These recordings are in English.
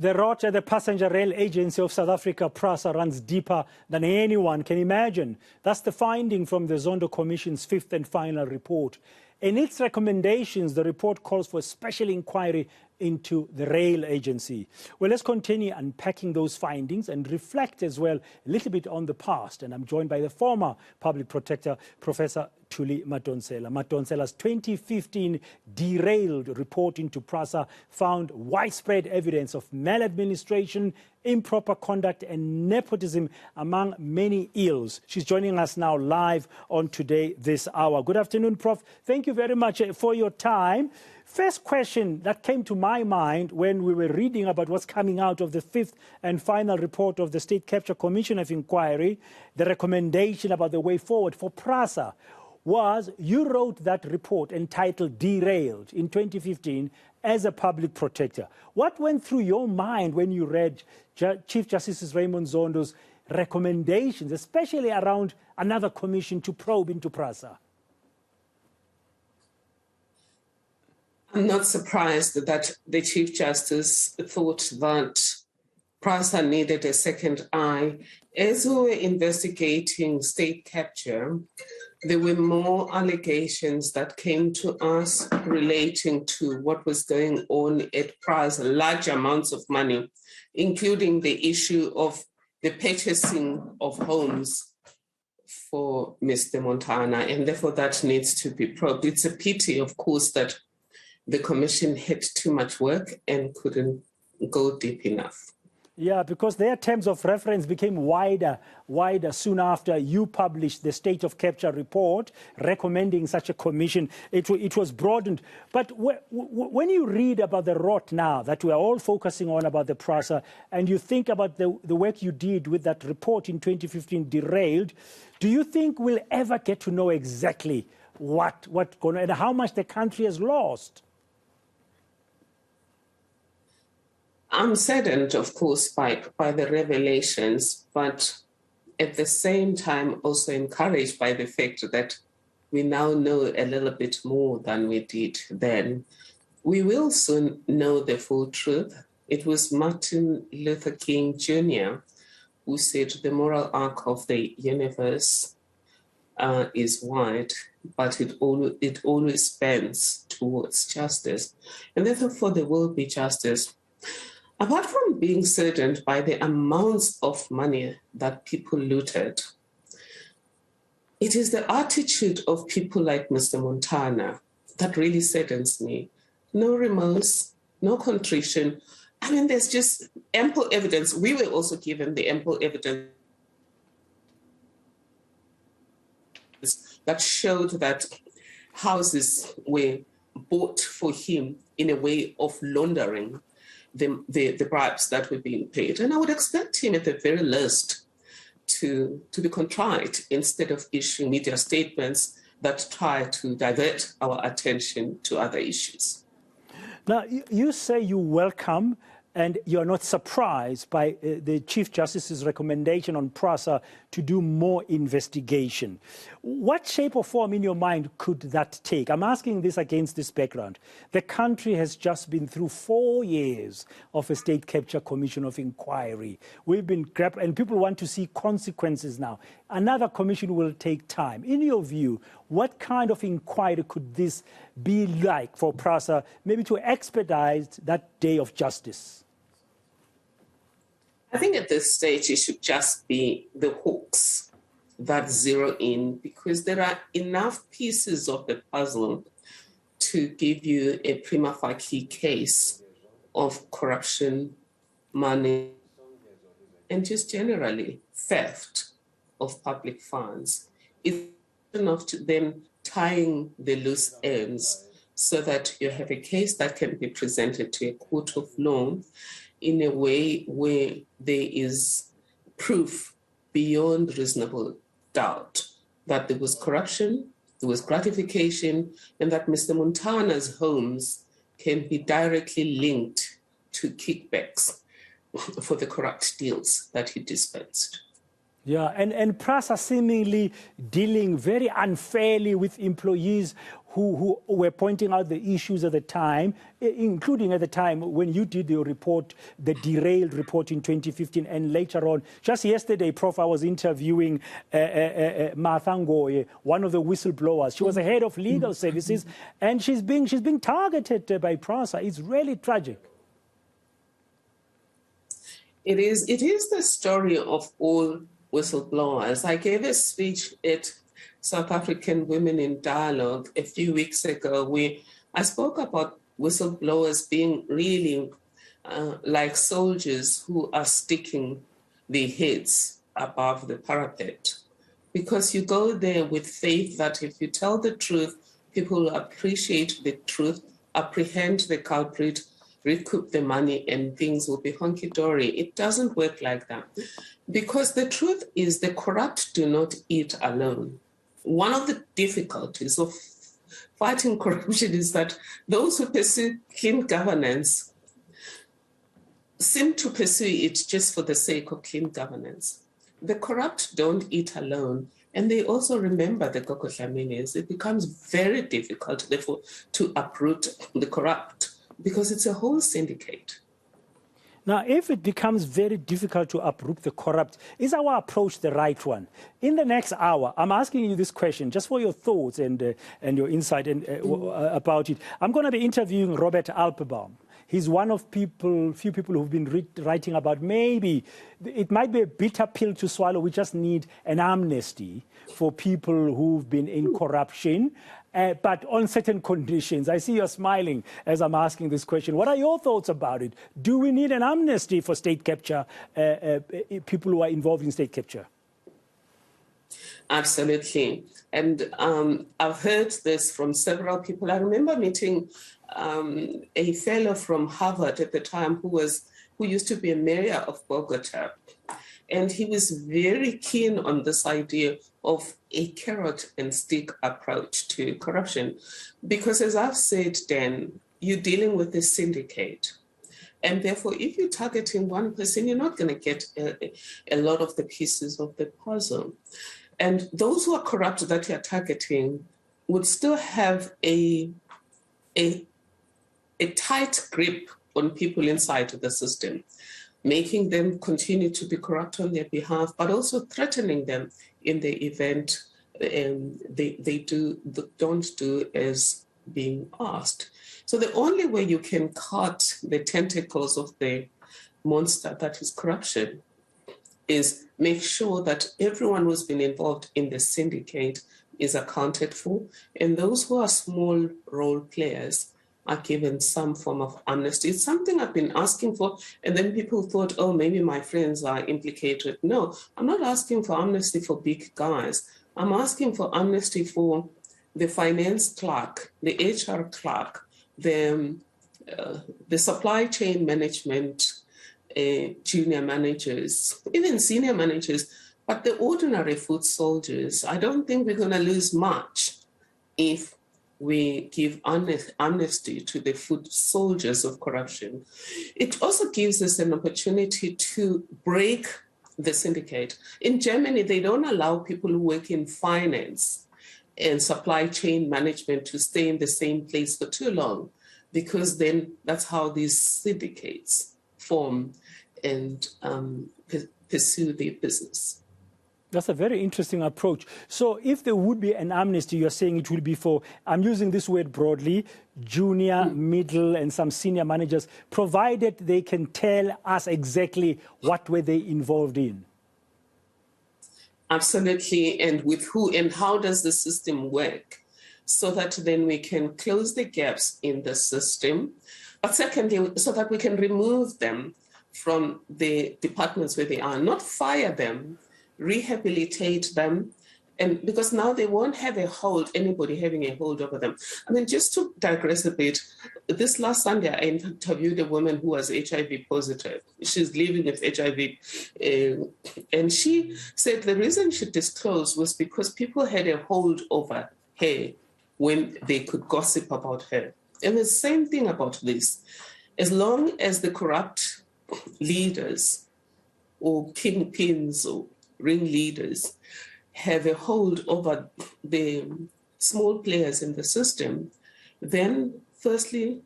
The rot at the Passenger Rail Agency of South Africa, Prasa, runs deeper than anyone can imagine. That's the finding from the Zondo Commission's fifth and final report. In its recommendations, the report calls for a special inquiry into the rail agency. Well, let's continue unpacking those findings and reflect as well a little bit on the past. And I'm joined by the former public protector, Professor Thuli Madonsela. Madonsela's 2015 derailed report into Prasa found widespread evidence of maladministration, improper conduct and nepotism among many ills. She's joining us now live on Today This Hour. Good afternoon, Prof. Thank you very much for your time. First question that came to my mind when we were reading about what's coming out of the fifth and final report of the State Capture Commission of Inquiry, the recommendation about the way forward for Prasa was you wrote that report entitled Derailed in 2015 as a public protector. What went through your mind when you read Chief Justice Raymond Zondo's recommendations, especially around another commission to probe into Prasa? I'm not surprised that the Chief Justice thought that Prasa needed a second eye. As we were investigating state capture, there were more allegations that came to us relating to what was going on at Prasa, large amounts of money, including the issue of the purchasing of homes for Mr. Montana, and therefore that needs to be probed. It's a pity, of course, that the commission had too much work and couldn't go deep enough. Yeah, because their terms of reference became wider soon after you published the State of Capture report recommending such a commission. It was broadened. But when you read about the rot now that we are all focusing on about the Prasa, and you think about the work you did with that report in 2015, Derailed, do you think we'll ever get to know exactly what's going on and how much the country has lost? I'm saddened, of course, by the revelations, but at the same time also encouraged by the fact that we now know a little bit more than we did then. We will soon know the full truth. It was Martin Luther King Jr. who said the moral arc of the universe is wide, but it always bends towards justice. And therefore there will be justice. Apart from being saddened by the amounts of money that people looted, it is the attitude of people like Mr. Montana that really saddens me. No remorse, no contrition. I mean, there's just ample evidence. We were also given the ample evidence that showed that houses were bought for him in a way of laundering the bribes that were being paid. And I would expect him at the very least to be contrite instead of issuing media statements that try to divert our attention to other issues. Now, you say you welcome and you're not surprised by the Chief Justice's recommendation on Prasa to do more investigation. What shape or form in your mind could that take? I'm asking this against this background. The country has just been through 4 years of a State Capture Commission of Inquiry. We've been and people want to see consequences now. Another commission will take time. In your view, what kind of inquiry could this be like for Prasa, maybe to expedite that day of justice? I think at this stage it should just be the hooks that zero in, because there are enough pieces of the puzzle to give you a prima facie case of corruption, money, and just generally theft of public funds. It's enough to then tying the loose ends so that you have a case that can be presented to a court of law in a way where there is proof beyond reasonable doubt that there was corruption, there was gratification, and that Mr. Montana's homes can be directly linked to kickbacks for the corrupt deals that he dispensed. Yeah, and Prasa seemingly dealing very unfairly with employees who were pointing out the issues at the time, including at the time when you did your report, the derailed report in 2015, and later on. Just yesterday, Prof, I was interviewing Martha Ngoye, one of the whistleblowers. She was the head of legal services, and she's being targeted by Prasa. It's really tragic. It is the story of all whistleblowers. I gave a speech at South African Women in Dialogue a few weeks ago where I spoke about whistleblowers being really like soldiers who are sticking their heads above the parapet. Because you go there with faith that if you tell the truth, people will appreciate the truth, apprehend the culprit, recoup the money, and things will be hunky-dory. It doesn't work like that. Because the truth is the corrupt do not eat alone. One of the difficulties of fighting corruption is that those who pursue clean governance seem to pursue it just for the sake of clean governance. The corrupt don't eat alone, and they also remember the Gogohlaminis. It becomes very difficult, therefore, to uproot the corrupt because it's a whole syndicate. Now, if it becomes very difficult to uproot the corrupt, is our approach the right one? In the next hour, I'm asking you this question just for your thoughts and your insight about it. I'm going to be interviewing Robert Alpbaum. He's one of few people who've been writing about maybe it might be a bitter pill to swallow. We just need an amnesty for people who've been in corruption. But on certain conditions. I see you're smiling as I'm asking this question. What are your thoughts about it? Do we need an amnesty for state capture, people who are involved in state capture? Absolutely. And I've heard this from several people. I remember meeting a fellow from Harvard at the time who used to be a mayor of Bogota. And he was very keen on this idea of a carrot and stick approach to corruption. Because as I've said, Dan, you're dealing with a syndicate. And therefore, if you're targeting one person, you're not going to get a lot of the pieces of the puzzle. And those who are corrupt that you're targeting would still have a tight grip on people inside the system, making them continue to be corrupt on their behalf, but also threatening them in the event they don't do as being asked. So the only way you can cut the tentacles of the monster that is corruption is make sure that everyone who's been involved in the syndicate is accounted for, and those who are small role players are given some form of amnesty. It's something I've been asking for, and then people thought, oh, maybe my friends are implicated. No, I'm not asking for amnesty for big guys. I'm asking for amnesty for the finance clerk, the HR clerk, the supply chain management junior managers, even senior managers, but the ordinary foot soldiers. I don't think we're going to lose much if we give amnesty to the foot soldiers of corruption. It also gives us an opportunity to break the syndicate. In Germany, they don't allow people who work in finance and supply chain management to stay in the same place for too long, because then that's how these syndicates form and pursue their business. That's a very interesting approach. So if there would be an amnesty, you're saying it will be for, I'm using this word broadly, junior, middle, and some senior managers, provided they can tell us exactly what were they involved in. Absolutely, and with who, and how does the system work, so that then we can close the gaps in the system, but secondly, so that we can remove them from the departments where they are, not fire them, rehabilitate them, and because now they won't have anybody having a hold over them. I mean, just to digress a bit, this last Sunday I interviewed a woman who was HIV positive. She's living with HIV, and she said the reason she disclosed was because people had a hold over her when they could gossip about her. And the same thing about this. As long as the corrupt leaders or kingpins or ringleaders have a hold over the small players in the system, then firstly,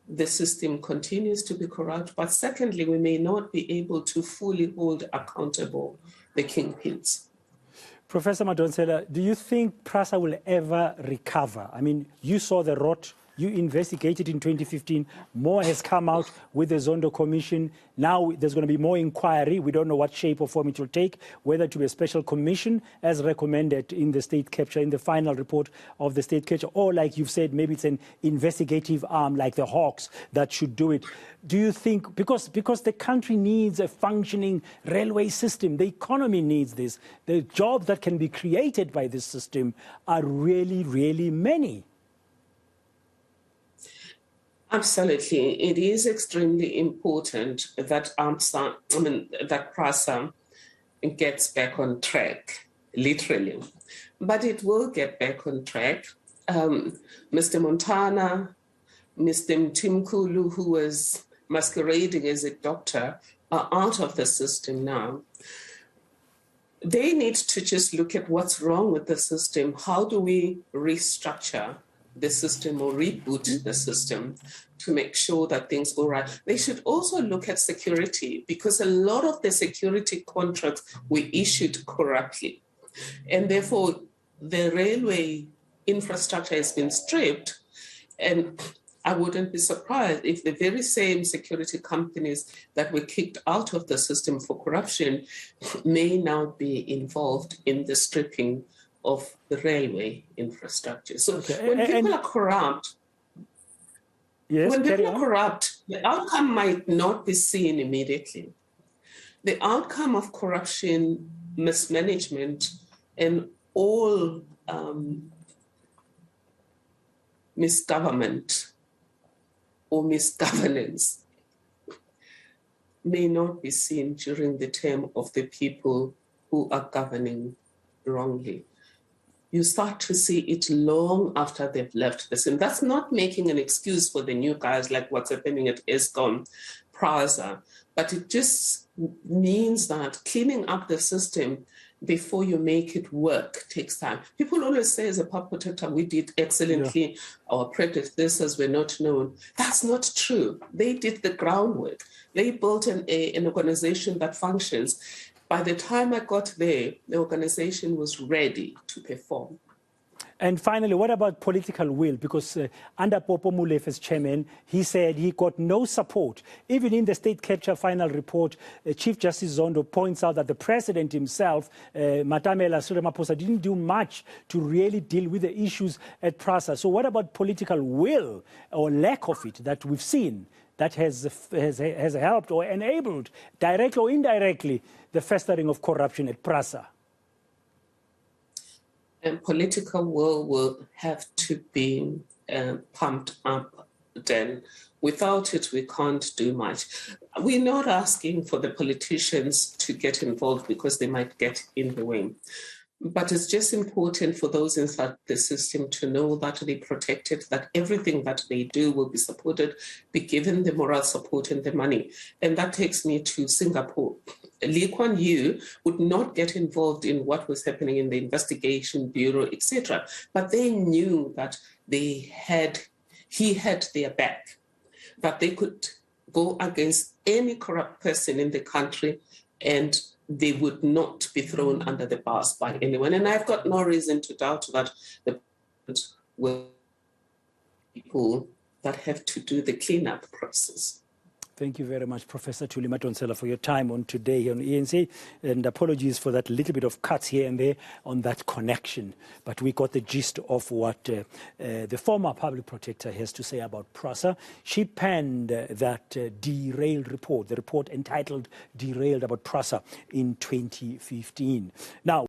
the system continues to be corrupt, but secondly, we may not be able to fully hold accountable the kingpins. Professor Madonsela, do you think Prasa will ever recover? I mean, you saw the rot. You investigated in 2015. More has come out with the Zondo Commission. Now there's going to be more inquiry. We don't know what shape or form it will take, whether to be a special commission as recommended in the state capture, in the final report of the state capture, or like you've said, maybe it's an investigative arm like the Hawks that should do it. Do you think, because the country needs a functioning railway system, the economy needs this, the jobs that can be created by this system are really, really many. Absolutely. It is extremely important that Prasa gets back on track, literally. But it will get back on track. Mr. Montana, Mr. Mtimkulu, who was masquerading as a doctor, are out of the system now. They need to just look at what's wrong with the system. How do we restructure the system or reboot the system to make sure that things go right? They should also look at security, because a lot of the security contracts were issued corruptly. And therefore, the railway infrastructure has been stripped. And I wouldn't be surprised if the very same security companies that were kicked out of the system for corruption may now be involved in the stripping of the railway infrastructure. So when people are corrupt, the outcome might not be seen immediately. The outcome of corruption, mismanagement, and all misgovernment or misgovernance may not be seen during the term of the people who are governing wrongly. You start to see it long after they've left the system. That's not making an excuse for the new guys like what's happening at ESCOM, Prasa, but it just means that cleaning up the system before you make it work takes time. People always say, as a public protector, we did excellently. Our predecessors were not known. That's not true. They did the groundwork. They built an organization that functions. By the time I got there, the organization was ready to perform. And finally, what about political will? Because under Popo Molefe as chairman, he said he got no support. Even in the state capture final report, Chief Justice Zondo points out that the president himself, Matamela Suremaposa, didn't do much to really deal with the issues at Prasa. So what about political will or lack of it that we've seen that has helped or enabled, directly or indirectly, the festering of corruption at Prasa? And political will have to be pumped up then. Without it, we can't do much. We're not asking for the politicians to get involved because they might get in the way. But it's just important for those inside the system to know that they're protected, that everything that they do will be supported, be given the moral support and the money. And that takes me to Singapore. Lee Kuan Yew would not get involved in what was happening in the investigation bureau, etc. But they knew that he had their back, that they could go against any corrupt person in the country and they would not be thrown under the bus by anyone. And I've got no reason to doubt that the will people that have to do the cleanup process. Thank you very much, Professor Thuli Madonsela, for your time on today on eNCA. And apologies for that little bit of cuts here and there on that connection. But we got the gist of what the former public protector has to say about Prasa. She penned that derailed report, the report entitled Derailed about Prasa in 2015. Now,